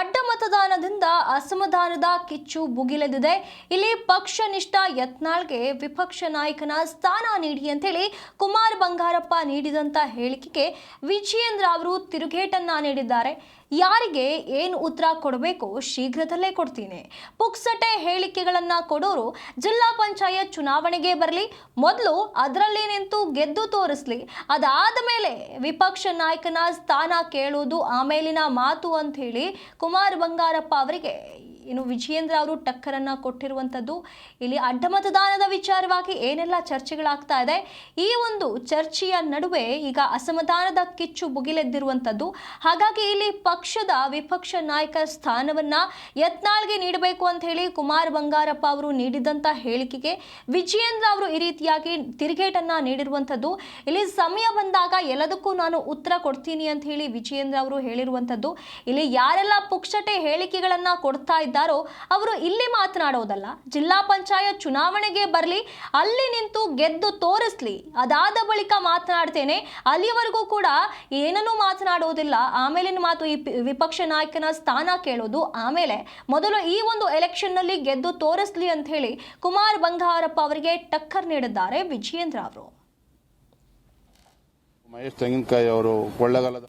ಅಡ್ಡ ಮತದಾನದಿಂದ ಅಸಮಾಧಾನದ ಕಿಚ್ಚು ಭುಗಿಲೆದಿದೆ. ಇಲ್ಲಿ ಪಕ್ಷನಿಷ್ಠ ಯತ್ನಾಳ್ಗೆ ವಿಪಕ್ಷ ನಾಯಕನ ಸ್ಥಾನ ನೀಡಿ ಅಂತೇಳಿ ಕುಮಾರ್ ಬಂಗಾರಪ್ಪ ನೀಡಿದಂತ ಹೇಳಿಕೆಗೆ ವಿಜಯೇಂದ್ರ ಅವರು ತಿರುಗೇಟನ್ನ ನೀಡಿದ್ದಾರೆ. ಯಾರಿಗೆ ಏನು ಉತ್ತರ ಕೊಡಬೇಕು ಶೀಘ್ರದಲ್ಲೇ ಕೊಡ್ತೀನಿ. ಪುಕ್ಸಟೆ ಹೇಳಿಕೆಗಳನ್ನ ಕೊಡೋರು ಜಿಲ್ಲಾ ಪಂಚಾಯತ್ ಚುನಾವಣೆಗೆ ಬರಲಿ, ಮೊದಲು ಅದರಲ್ಲಿ ನಿಂತು ಗೆದ್ದು ತೋರಿಸ್ಲಿ, ಅದಾದ ಮೇಲೆ ವಿಪಕ್ಷ ನಾಯಕನ ಸ್ಥಾನ ಕೇಳೋದು ಆಮೇಲಿನ ಮಾತು ಅಂತ ಹೇಳಿ ಕುಮಾರ್ ಬಂಗಾರಪ್ಪ ಅವರಿಗೆ ವಿಜಯೇಂದ್ರ ಅವರು ಟಕ್ಕರನ್ನ ಕೊಟ್ಟಿರುವಂತದ್ದು. ಇಲ್ಲಿ ಅಡ್ಡ ಮತದಾನದ ವಿಚಾರವಾಗಿ ಏನೆಲ್ಲ ಚರ್ಚೆಗಳಾಗ್ತಾ ಇದೆ, ಈ ಒಂದು ಚರ್ಚೆಯ ನಡುವೆ ಈಗ ಅಸಮಾಧಾನದ ಕಿಚ್ಚು ಭುಗಿಲೆದ್ದಿರುವಂತದ್ದು. ಹಾಗಾಗಿ ಇಲ್ಲಿ ಪಕ್ಷದ ವಿಪಕ್ಷ ನಾಯಕ ಸ್ಥಾನವನ್ನ ಯತ್ನಾಳ್ಗೆ ನೀಡಬೇಕು ಅಂತ ಹೇಳಿ ಕುಮಾರ್ ಬಂಗಾರಪ್ಪ ಅವರು ನೀಡಿದಂತ ಹೇಳಿಕೆಗೆ ವಿಜಯೇಂದ್ರ ಅವರು ಈ ರೀತಿಯಾಗಿ ತಿರುಗೇಟನ್ನ ನೀಡಿರುವಂತದ್ದು. ಇಲ್ಲಿ ಸಮಯ ಬಂದಾಗ ಎಲ್ಲದಕ್ಕೂ ನಾನು ಉತ್ತರ ಕೊಡ್ತೀನಿ ಅಂತ ಹೇಳಿ ವಿಜಯೇಂದ್ರ ಅವರು ಹೇಳಿರುವಂತದ್ದು. ಇಲ್ಲಿ ಯಾರೆಲ್ಲ ಪುಕ್ಸಟೆ ಹೇಳಿಕೆಗಳನ್ನ ಕೊಡ್ತಾ ಇದ್ದಾರೋ ಅವರು ಇಲ್ಲಿ ಮಾತನಾಡೋದಲ್ಲ, ಜಿಲ್ಲಾ ಪಂಚಾಯತ್ ಚುನಾವಣೆಗೆ ಬರಲಿ, ಅಲ್ಲಿ ನಿಂತು ಗೆದ್ದು ತೋರಿಸ್ಲಿ, ಅದಾದ ಬಳಿಕ ಮಾತನಾಡ್ತೇನೆ, ಅಲ್ಲಿವರೆಗೂ ಕೂಡ ಏನನ್ನೂ ಮಾತನಾಡೋದಿಲ್ಲ, ಆಮೇಲಿನ ಮಾತು ಈ ವಿಪಕ್ಷ ನಾಯಕನ ಸ್ಥಾನ ಕೇಳೋದು ಆಮೇಲೆ, ಮೊದಲು ಈ ಒಂದು ಎಲೆಕ್ಷನ್ ನಲ್ಲಿ ಗೆದ್ದು ತೋರಿಸ್ಲಿ ಅಂತ ಹೇಳಿ ಕುಮಾರ್ ಬಂಗಾರಪ್ಪ ಅವರಿಗೆ ಟಕ್ಕರ್ ನೀಡಿದ್ದಾರೆ ವಿಜಯೇಂದ್ರ ಅವರು. ಮಹೇಶ್ ತೆಂಗಿನಕಾಯಿ ಅವರು ಕೊಳ್ಳೇಗಾಲದ